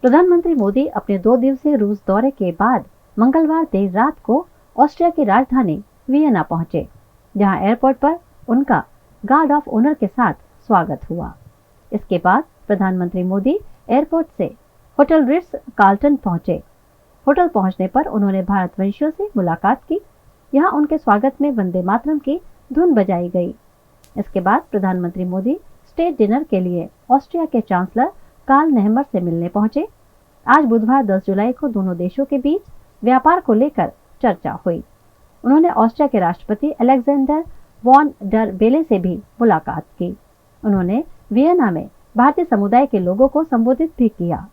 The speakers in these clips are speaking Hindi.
प्रधानमंत्री मोदी अपने 2 दिवसीय रूस दौरे के बाद मंगलवार देर रात को ऑस्ट्रिया की राजधानी वियना पहुंचे, जहां एयरपोर्ट पर उनका गार्ड ऑफ ऑनर के साथ स्वागत हुआ। इसके बाद प्रधानमंत्री मोदी एयरपोर्ट से होटल रिट्स कार्लटन पहुंचे। होटल पहुंचने पर उन्होंने भारतवंशियों से मुलाकात की। यहां उनके स्वागत में वंदे मातरम की धुन बजाई गई। इसके बाद प्रधानमंत्री मोदी स्टेट डिनर के लिए ऑस्ट्रिया के चांसलर कार्ल नेहमर से मिलने पहुंचे। आज बुधवार 10 जुलाई को दोनों देशों के बीच व्यापार को लेकर चर्चा हुई। उन्होंने ऑस्ट्रिया के राष्ट्रपति अलेक्जेंडर वॉन डर बेले से भी मुलाकात की। उन्होंने वियना में भारतीय समुदाय के लोगों को संबोधित भी किया।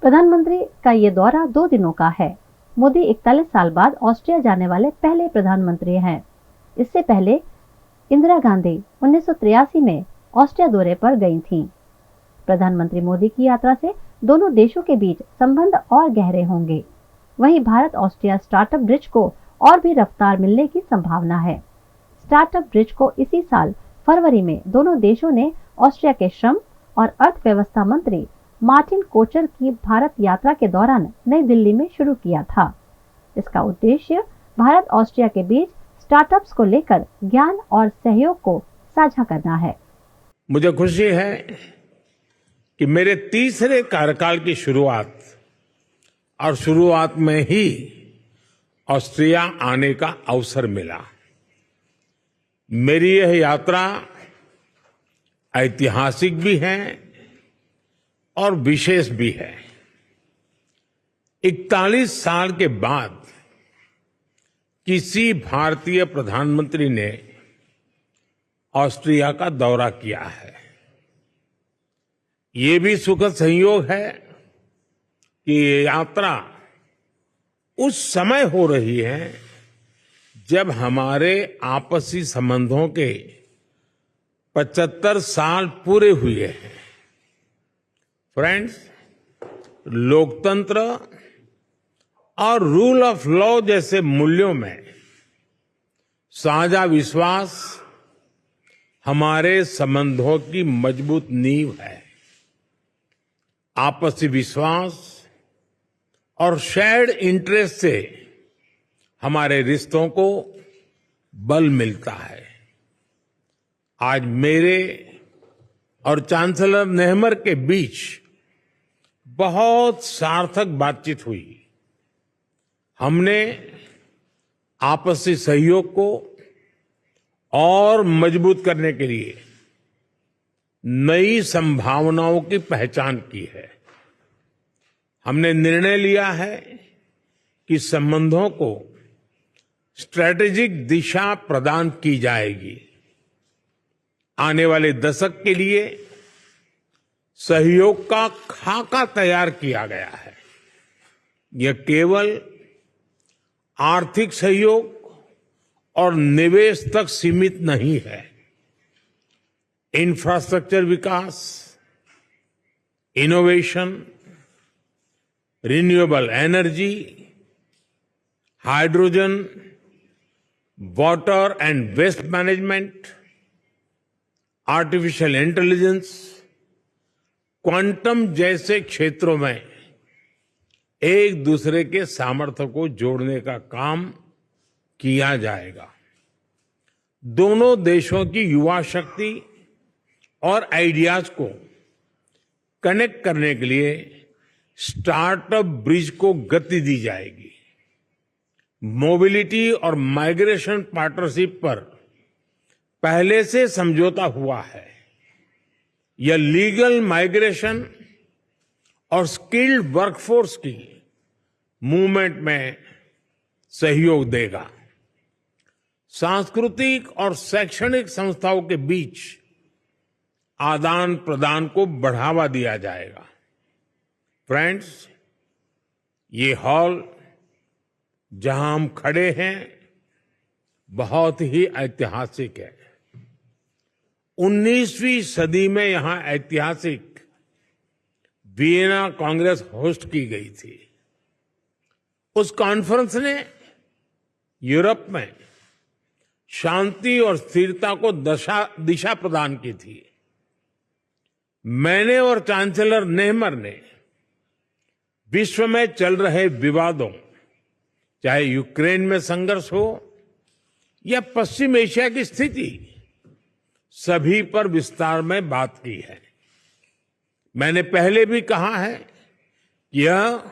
प्रधानमंत्री का ये दौरा 2 दिनों का है। मोदी 41 साल बाद ऑस्ट्रिया जाने वाले पहले प्रधानमंत्री हैं। इससे पहले इंदिरा गांधी 1983 में ऑस्ट्रिया दौरे पर गई थीं। प्रधानमंत्री मोदी की यात्रा से दोनों देशों के बीच संबंध और गहरे होंगे। वहीं भारत ऑस्ट्रिया स्टार्टअप ब्रिज को और भी रफ्तार मिलने की संभावना है। स्टार्टअप ब्रिज को इसी साल फरवरी में दोनों देशों ने ऑस्ट्रिया के श्रम और अर्थव्यवस्था मंत्री मार्टिन कोचर की भारत यात्रा के दौरान नई दिल्ली में शुरू किया था। इसका उद्देश्य भारत ऑस्ट्रिया के बीच स्टार्टअप्स को लेकर ज्ञान और सहयोग को साझा करना है। मुझे खुशी है कि मेरे तीसरे कार्यकाल की शुरुआत में ही ऑस्ट्रिया आने का अवसर मिला। मेरी यह यात्रा ऐतिहासिक भी है और विशेष भी है। 41 साल के बाद किसी भारतीय प्रधानमंत्री ने ऑस्ट्रिया का दौरा किया है। ये भी सुखद संयोग है कि ये यात्रा उस समय हो रही है जब हमारे आपसी संबंधों के 75 साल पूरे हुए हैं। फ्रेंड्स, लोकतंत्र और रूल ऑफ लॉ जैसे मूल्यों में साझा विश्वास हमारे संबंधों की मजबूत नींव है। आपसी विश्वास और शेयर्ड इंटरेस्ट से हमारे रिश्तों को बल मिलता है। आज मेरे और चांसलर नेहमर के बीच बहुत सार्थक बातचीत हुई। हमने आपसी सहयोग को और मजबूत करने के लिए नई संभावनाओं की पहचान की है। हमने निर्णय लिया है कि संबंधों को स्ट्रैटेजिक दिशा प्रदान की जाएगी। आने वाले दशक के लिए सहयोग का खाका तैयार किया गया है। यह केवल आर्थिक सहयोग और निवेश तक सीमित नहीं है। इंफ्रास्ट्रक्चर विकास, innovation, renewable energy, hydrogen, water and waste management, artificial intelligence, quantum जैसे क्षेत्रों में एक दूसरे के सामर्थ्य को जोड़ने का काम किया जाएगा। दोनों देशों की युवा शक्ति और आइडियाज को कनेक्ट करने के लिए स्टार्टअप ब्रिज को गति दी जाएगी। मोबिलिटी और माइग्रेशन पार्टनरशिप पर पहले से समझौता हुआ है। यह लीगल माइग्रेशन और स्किल्ड वर्कफोर्स की मूवमेंट में सहयोग देगा। सांस्कृतिक और शैक्षणिक संस्थाओं के बीच आदान प्रदान को बढ़ावा दिया जाएगा। फ्रेंड्स, ये हॉल जहां हम खड़े हैं बहुत ही ऐतिहासिक है। 19वीं सदी में यहां ऐतिहासिक वियना कांग्रेस होस्ट की गई थी। उस कॉन्फ्रेंस ने यूरोप में शांति और स्थिरता को दिशा प्रदान की थी। मैंने और चांसलर नेहमर ने विश्व में चल रहे विवादों, चाहे यूक्रेन में संघर्ष हो या पश्चिम एशिया की स्थिति, सभी पर विस्तार में बात की है। मैंने पहले भी कहा है कि यह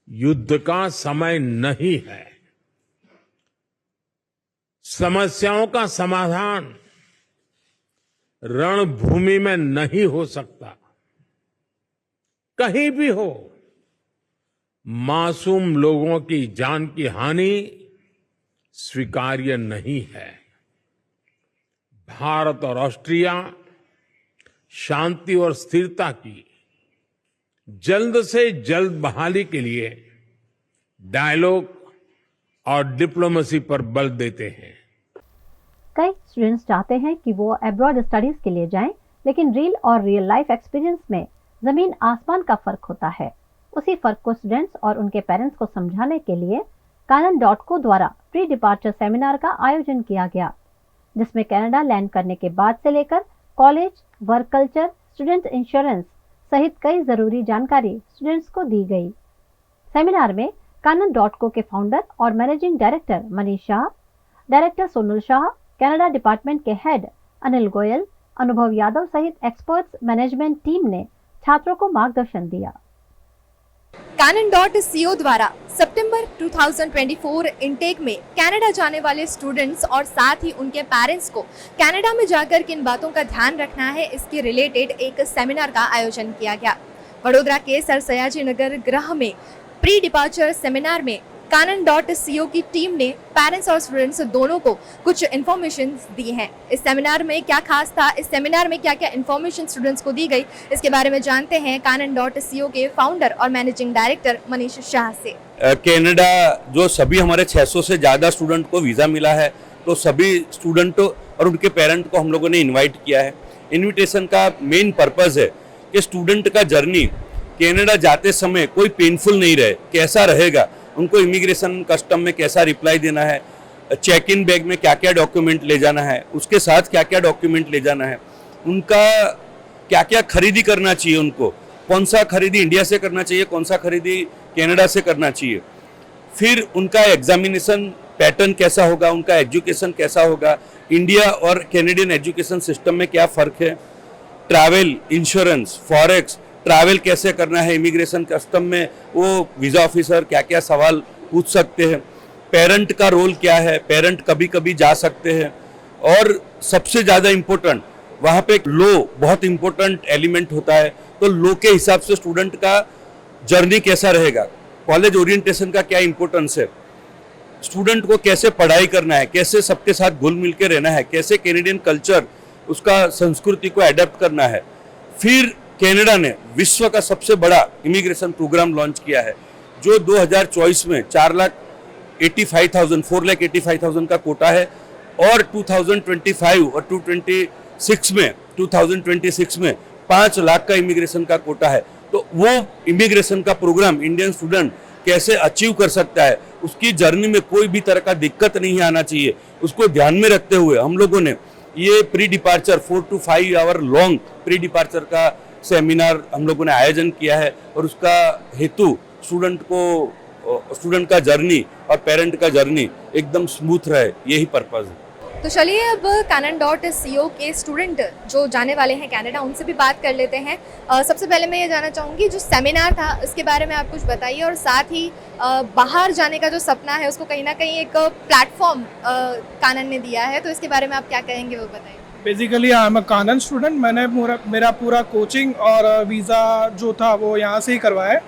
युद्ध का समय नहीं है। समस्याओं का समाधान रणभूमि में नहीं हो सकता। कहीं भी हो, मासूम लोगों की जान की हानि स्वीकार्य नहीं है। भारत और ऑस्ट्रिया शांति और स्थिरता की जल्द से जल्द बहाली के लिए डायलॉग और डिप्लोमेसी पर बल देते हैं। कई स्टूडेंट्स चाहते हैं कि वो अब्रॉड स्टडीज के लिए जाएं, लेकिन रियल लाइफ एक्सपीरियंस में जमीन आसमान का फर्क होता है। उसी फर्क को स्टूडेंट्स और उनके पेरेंट्स को समझाने के लिए canon.co द्वारा प्री डिपार्चर सेमिनार का आयोजन किया गया, जिसमें कनाडा लैंड करने के बाद से लेकर college, work culture, student insurance सहित कई जरूरी जानकारी स्टूडेंट्स को दी गई। सेमिनार में canon.co के फाउंडर और managing director Manish Shah, director Sonal Shah, Canada department के हेड अनिल गोयल, अनुभव यादव सहित एक्सपर्ट्स मैनेजमेंट टीम ने छात्रों को मार्गदर्शन दिया। canon.co द्वारा सितंबर 2024 इनटेक में कनाडा जाने वाले स्टूडेंट्स और साथ ही उनके पेरेंट्स को कनाडा में जाकर किन बातों का ध्यान रखना है, इसके रिलेटेड एक सेमिनार का आयोजन किया गया। वडोदरा के सर सयाजी नगर गृह में प्री डिपार्चर सेमिनार में canon.co की टीम ने पेरेंट्स और स्टूडेंट्स दोनों को कुछ इन्फॉर्मेशन दी हैं। इस सेमिनार में क्या खास था, इस सेमिनार में क्या क्या इन्फॉर्मेशन स्टूडेंट्स को दी गई, इसके बारे में जानते हैं canon.co के फाउंडर और मैनेजिंग डायरेक्टर मनीष शाह से। कनाडा जो सभी हमारे 600 से ज़्यादा स्टूडेंट को वीज़ा मिला है, तो सभी स्टूडेंटों और उनके पेरेंट को हम लोगों ने इन्वाइट किया है। इन्विटेशन का मेन पर्पज़ है कि स्टूडेंट का जर्नी कनाडा जाते समय कोई पेनफुल नहीं रहे, कैसा रहेगा, उनको इमिग्रेशन कस्टम में कैसा रिप्लाई देना है, चेक इन बैग में क्या क्या डॉक्यूमेंट ले जाना है, उसके साथ क्या क्या डॉक्यूमेंट ले जाना है, उनका क्या क्या खरीदी करना चाहिए, उनको कौन सा खरीदी इंडिया से करना चाहिए, कौन सा खरीदी कनाडा से करना चाहिए, फिर उनका एग्जामिनेशन पैटर्न कैसा होगा, उनका एजुकेशन कैसा होगा, इंडिया और कैनेडियन एजुकेशन सिस्टम में क्या फ़र्क है, ट्रैवल इंश्योरेंस, फॉरेक्स, ट्रैवल कैसे करना है, इमिग्रेशन कस्टम में वो वीज़ा ऑफिसर क्या क्या सवाल पूछ सकते हैं, पेरेंट का रोल क्या है, पेरेंट कभी कभी जा सकते हैं, और सबसे ज़्यादा इम्पोर्टेंट वहाँ पे लो बहुत इम्पोर्टेंट एलिमेंट होता है। तो लो के हिसाब से स्टूडेंट का जर्नी कैसा रहेगा, कॉलेज ओरिएंटेशन का क्या इम्पोर्टेंस है, स्टूडेंट को कैसे पढ़ाई करना है, कैसे सबके साथ घुल मिल के रहना है, कैसे कैनेडियन कल्चर उसका संस्कृति को एडेप्ट करना है। फिर कनाडा ने विश्व का सबसे बड़ा इमिग्रेशन प्रोग्राम लॉन्च किया है, जो 2024 में 4,85,000 का कोटा है, और 2025 और 2026 में 5 लाख का इमिग्रेशन का कोटा है। तो वो इमिग्रेशन का प्रोग्राम इंडियन स्टूडेंट कैसे अचीव कर सकता है, उसकी जर्नी में कोई भी तरह का दिक्कत नहीं आना चाहिए, उसको ध्यान में रखते हुए हम लोगों ने ये pre departure 4 to 5 hour long pre departure का सेमिनार हम लोगों ने आयोजन किया है, और उसका हेतु स्टूडेंट का जर्नी और पेरेंट का जर्नी एकदम स्मूथ रहे, यही पर्पज़ है। तो चलिए अब canon.co के स्टूडेंट जो जाने वाले हैं कनाडा, उनसे भी बात कर लेते हैं। सबसे पहले मैं ये जानना चाहूँगी, जो सेमिनार था उसके बारे में आप कुछ बताइए, और साथ ही बाहर जाने का जो सपना है उसको कहीं ना कहीं एक प्लेटफॉर्म कानन ने दिया है, तो इसके बारे में आप क्या कहेंगे वो बताइए। Basically I am a Kanan student. मैंने मेरा पूरा कोचिंग और वीज़ा जो था वो यहाँ से ही करवाया है,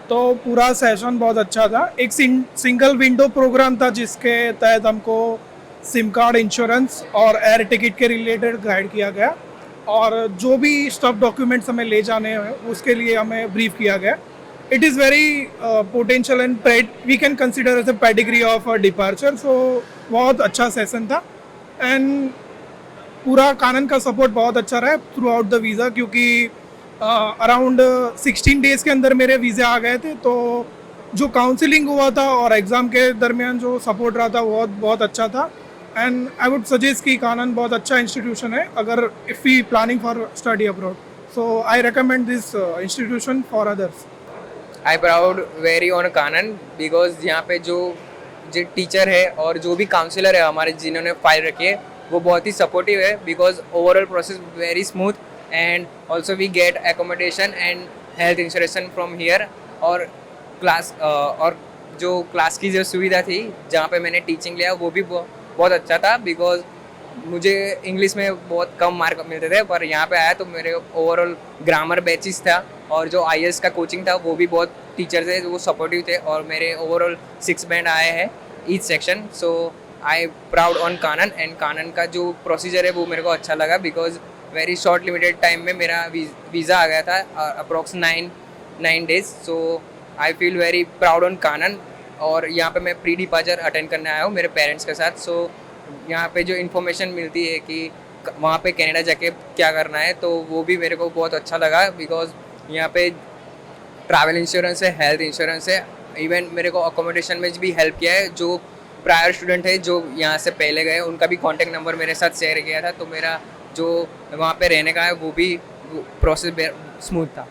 तो पूरा सेशन बहुत अच्छा था। एक सिंगल विंडो प्रोग्राम था जिसके तहत हमको सिम कार्ड, इंश्योरेंस और एयर टिकट के रिलेटेड गाइड किया गया, और जो भी स्टफ डॉक्यूमेंट्स हमें ले जाने हैं उसके लिए हमें ब्रीफ किया गया। It is very potential and we can consider as a pedigree of departure. So बहुत अच्छा सेशन था, एंड पूरा कानन का सपोर्ट बहुत अच्छा रहा है थ्रू आउट द वीज़ा, क्योंकि अराउंड 16 डेज़ के अंदर मेरे वीज़े आ गए थे। तो जो काउंसलिंग हुआ था और एग्ज़ाम के दरमियान जो सपोर्ट रहा था वो बहुत अच्छा था। एंड आई वुड सजेस्ट कि कानन बहुत अच्छा इंस्टीट्यूशन है अगर if we planning for study abroad. So I recommend this institution for others. I proud very on Kanan because यहाँ पे जो टीचर है और जो भी काउंसलर है हमारे जिन्होंने फाइल रखी है वो बहुत ही सपोर्टिव है, because overall process very smooth and also we get accommodation and health insurance from here. और क्लास और जो क्लास की जो सुविधा थी जहाँ पे मैंने टीचिंग लिया वो भी बहुत अच्छा था, बिकॉज मुझे इंग्लिश में बहुत कम मार्क मिलते थे, पर यहाँ पे आया तो मेरे ओवरऑल ग्रामर बैचेस था और जो IAS का कोचिंग था वो भी बहुत टीचर थे वो सपोर्टिव थे, और मेरे ओवरऑल 6 बैंड आए हैं each section. So I proud on Kanan, and Kanan का जो प्रोसीजर है वो मेरे को अच्छा लगा, because very short limited time में मेरा वीज़ा आ गया था, approx 9 days. So I feel very proud on Kanan. और यहाँ पे मैं प्री डिपार्चर अटेंड करने आया हूँ मेरे पेरेंट्स के साथ। सो यहाँ पे जो इन्फॉर्मेशन मिलती है कि वहाँ पे कनाडा जाके क्या करना है, तो वो भी मेरे को बहुत अच्छा लगा, बिकॉज यहाँ पे ट्रैवल इंश्योरेंस है, हेल्थ इंश्योरेंस है, इवन मेरे को अकोमोडेशन में भी हेल्प किया है। जो प्रायर स्टूडेंट है जो यहाँ से पहले गए उनका भी कॉन्टैक्ट नंबर मेरे साथ शेयर किया था, तो मेरा जो वहाँ पे रहने का है वो भी प्रोसेस स्मूथ था।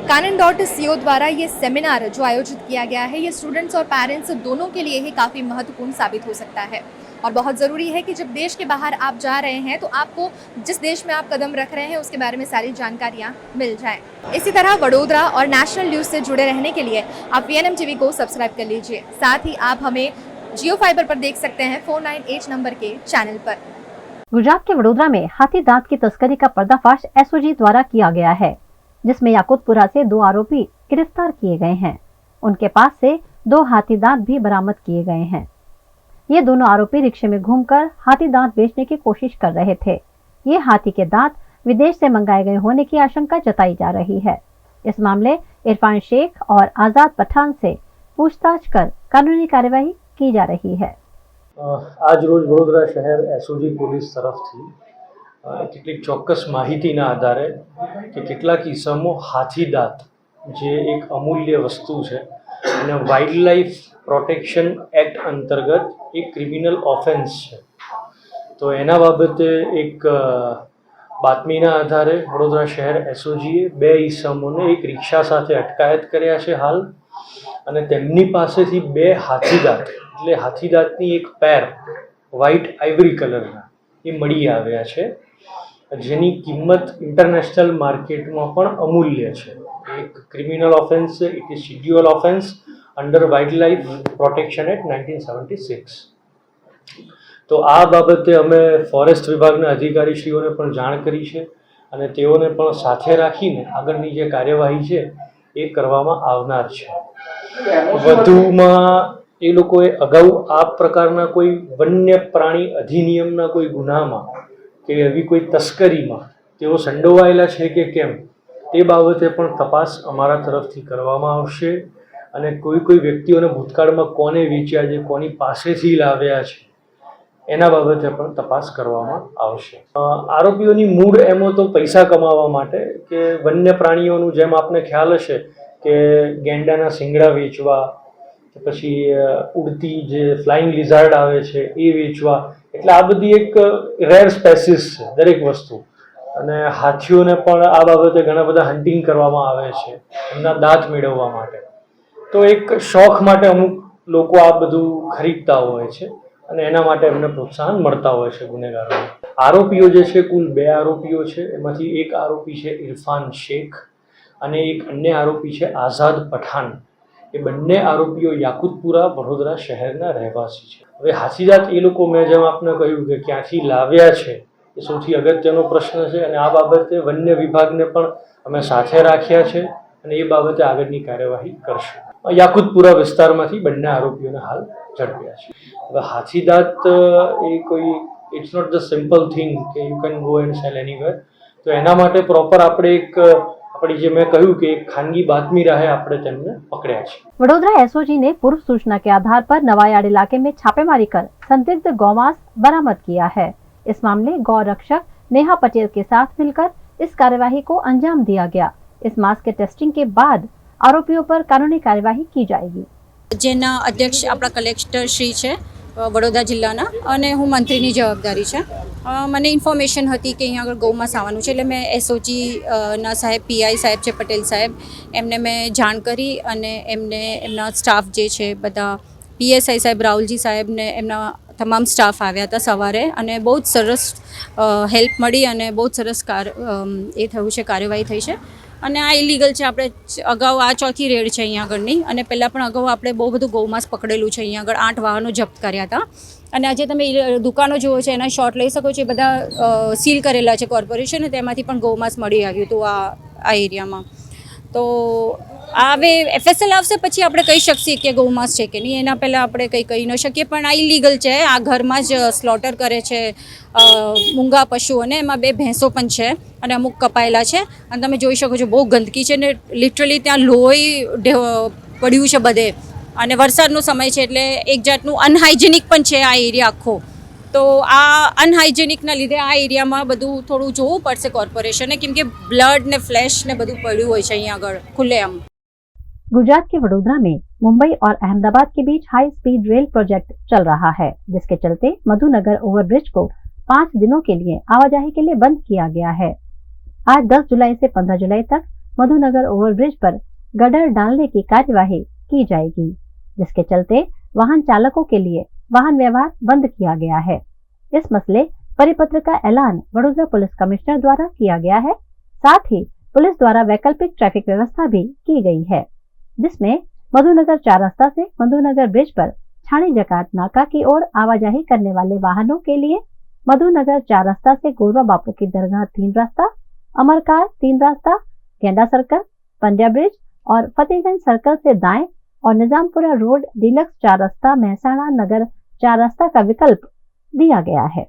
canon.co द्वारा ये सेमिनार जो आयोजित किया गया है ये स्टूडेंट्स और पेरेंट्स दोनों के लिए ही काफ़ी महत्वपूर्ण साबित हो सकता है, और बहुत ज़रूरी है कि जब देश के बाहर आप जा रहे हैं तो आपको जिस देश में आप कदम रख रहे हैं उसके बारे में सारी जानकारियाँ मिल जाएं। इसी तरह वडोदरा और नेशनल न्यूज़ से जुड़े रहने के लिए आप VNM TV को सब्सक्राइब कर लीजिए। साथ ही आप हमें जियो फाइबर पर देख सकते हैं 49H नंबर के चैनल पर। गुजरात के वडोदरा में हाथी दांत की तस्करी का पर्दाफाश SOG द्वारा किया गया है, जिसमें याकुतपुरा से 2 आरोपी गिरफ्तार किए गए हैं। उनके पास से 2 हाथी दांत भी बरामद किए गए हैं। ये दोनों आरोपी रिक्शे में घूमकर हाथी दांत बेचने की कोशिश कर रहे थे। ये हाथी के दांत विदेश से मंगाए गए होने की आशंका जताई जा रही है। इस मामले इरफान शेख और आजाद पठान से पूछताछ कर कानूनी कार्यवाही की जा रही है। આજ રોજ વડોદરા શહેર SOG પોલીસ તરફથી કેટલીક ચોક્કસ માહિતીના આધારે કે કેટલાક ઇસમો હાથીદાંત જે એક અમૂલ્ય વસ્તુ છે અને વાઇલ્ડ લાઈફ પ્રોટેક્શન એક્ટ અંતર્ગત એક ક્રિમિનલ ઓફેન્સ છે, તો એના બાબતે એક બાતમીના આધારે વડોદરા શહેર SOGએ 2 ઇસમોને એક રિક્ષા સાથે અટકાયત કર્યા છે હાલ, અને તેમની પાસેથી 2 હાથીદાંત એટલે હાથીદાંતની એક પેર વ્હાઇટ આઇવરી કલરના એ મળી આવ્યા છે, જેની કિંમત ઇન્ટરનેશનલ માર્કેટમાં પણ અમૂલ્ય છે। એક ક્રિમિનલ ઓફેન્સ છે, it is schedule offence under wildlife protection act 1976। તો આ બાબતે અમે ફોરેસ્ટ વિભાગના અધિકારીશ્રીઓને પણ જાણ કરી છે, અને તેઓને પણ સાથે રાખીને આગળની જે કાર્યવાહી છે એ કરવામાં આવનાર છે। વધુમાં એ લોકોએ અગાઉ આ પ્રકારના કોઈ વન્ય પ્રાણી અધિનિયમના કોઈ ગુનામાં કે એવી કોઈ તસ્કરીમાં તેઓ સંડોવાયેલા છે કે કેમ તે બાબતે પણ તપાસ અમારા તરફથી કરવામાં આવશે, અને કોઈ વ્યક્તિઓને ભૂતકાળમાં કોને વેચ્યા છે, કોની પાસેથી લાવ્યા છે એના બાબતે પણ તપાસ કરવામાં આવશે। આરોપીઓની મૂળ એમો તો પૈસા કમાવા માટે કે વન્ય પ્રાણીઓનું જેમ આપને ખ્યાલ હશે કે ગેંડાના શિંગડા વેચવા, પછી ઉડતી જે ફ્લાઇંગ લિઝાર્ડ આવે છે એ વેચવા, એટલે આ બધી એક રેર સ્પેસીસ છે દરેક વસ્તુ, અને હાથીઓને પણ આ બાબતે ઘણા બધા હન્ટિંગ કરવામાં આવે છે એમના દાંત મેળવવા માટે। તો એક શોખ માટે અમુક લોકો આ બધું ખરીદતા હોય છે અને એના માટે એમને પ્રોત્સાહન મળતા હોય છે ગુનેગારોને। આરોપીઓ જે છે કુલ 2 આરોપીઓ છે, એમાંથી એક આરોપી છે ઇરફાન શેખ અને એક અન્ય આરોપી છે આઝાદ પઠાન। એ બંને આરોપીઓ યાકુતપુરા વડોદરા શહેરના રહેવાસી છે। હવે હાથીદાંત એ લોકો મેં જેમ આપને કહ્યું કે ક્યાંથી લાવ્યા છે એ એ સૌથી અગત્યનો પ્રશ્ન છે અને આ બાબતે વન્ય વિભાગને પણ અમે સાથે રાખ્યા છે અને એ બાબતે આગળની કાર્યવાહી કરશે. યાકુતપુરા વિસ્તારમાંથી બંને આરોપીઓને હાલ ઝડપ્યા છે. હવે હાથીદાંત એ કોઈ it's not the simple thing કે you can go and sell anywhere. તો એના માટે પ્રોપર આપણે આપણી જે મેં કહ્યું કે એક ખાનગી बातमी राहे આપણે તેમને પકડ્યા છે. वडोदरा एसओजी ने पूर्व सूचना के आधार पर नवायार्ड इलाके में छापेमारी कर संदिग्ध गौमांस बरामद किया है. इस मामले गौ रक्षक नेहा पटेल के साथ मिलकर इस कार्यवाही को अंजाम दिया गया. इस मांस के टेस्टिंग के बाद आरोपियों पर कानूनी कार्यवाही की जाएगी. જેના અધ્યક્ષ આપણા કલેક્ટર શ્રી છે વડોદરા જિલ્લાના અને હું મંત્રીની જવાબદારી છે. મને ઇન્ફોર્મેશન હતી કે અહીંયા આગળ ગૌમાંસ આવવાનું છે એટલે મેં એસઓજી ના સાહેબ પીઆઈ સાહેબ છે પટેલ સાહેબ એમને મેં જાણ કરી અને એમને એમના સ્ટાફ જે છે બધા પીએસઆઈ સાહેબ રાહુલજી સાહેબને એમના તમામ સ્ટાફ આવ્યા હતા સવારે અને બહુ જ સરસ હેલ્પ મળી અને બહુ જ સરસ એ થયું છે કાર્યવાહી થઈ છે. અને આ ઇલીગલ છે. આપણે અગાઉ આ ચોથી રેડ છે અહીંયા આગળની અને પહેલાં પણ અગાઉ આપણે બહુ બધું ગૌમાંસ પકડેલું છે. અહીંયા આગળ 8 વાહનો જપ્ત કર્યા હતા અને આજે તમે દુકાનો જુઓ છો એના શોટ લઈ શકો છો. એ બધા સીલ કરેલા છે કોર્પોરેશન તેમાંથી પણ ગૌમાંસ મળી આવ્યું હતું આ એરિયામાં. તો હવે એફએસએલ આવશે પછી આપણે કહી શકીએ કે ગૌમાંસ છે કે નહીં. એના પહેલાં આપણે કંઈ કહી ન શકીએ પણ આ ઇલીગલ છે. આ ઘરમાં જ સ્લોટર કરે છે મૂંગા પશુઓને. એમાં 2 ભેંસો પણ છે અને અમુક કપાયેલા છે અને તમે જોઈ શકો છો બહુ ગંદકી છે ને લિટરલી ત્યાં લોહી પડ્યું છે બધે અને વરસાદનો સમય છે એટલે એક જાતનું અનહાઇજેનિક પણ છે આ એરિયા આખો. તો આ અનહાઇજેનિકના લીધે આ એરિયામાં બધું થોડું જોવું પડશે કોર્પોરેશને કેમ કે બ્લડ ને ફ્લેશ ને બધું પડ્યું હોય છે અહીંયા આગળ ખુલ્લેઆમ. गुजरात के वडोदरा में मुंबई और अहमदाबाद के बीच हाई स्पीड रेल प्रोजेक्ट चल रहा है, जिसके चलते मधुनगर ओवरब्रिज को 5 दिनों के लिए आवाजाही के लिए बंद किया गया है. आज 10 जुलाई से 15 जुलाई तक मधुनगर ओवरब्रिज पर गडर डालने की कार्यवाही की जाएगी, जिसके चलते वाहन चालकों के लिए वाहन व्यवहार बंद किया गया है. इस मसले परिपत्र का ऐलान वडोदरा पुलिस कमिश्नर द्वारा किया गया है. साथ ही पुलिस द्वारा वैकल्पिक ट्रैफिक व्यवस्था भी की गई है, जिसमें मधुनगर 4 रास्ता से मधुनगर ब्रिज पर छाणी जकात नाका की ओर आवाजाही करने वाले वाहनों के लिए मधुनगर 4 रास्ता से गोरवा बापू की दरगाह 3 रास्ता, अमरकार 3 रास्ता, गेंडा सर्कल, पंड्या ब्रिज और फतेहगंज सर्कल से दाएं और निजामपुरा रोड डीलक्स 4 रास्ता मेहसाणा नगर 4 रास्ता का विकल्प दिया गया है.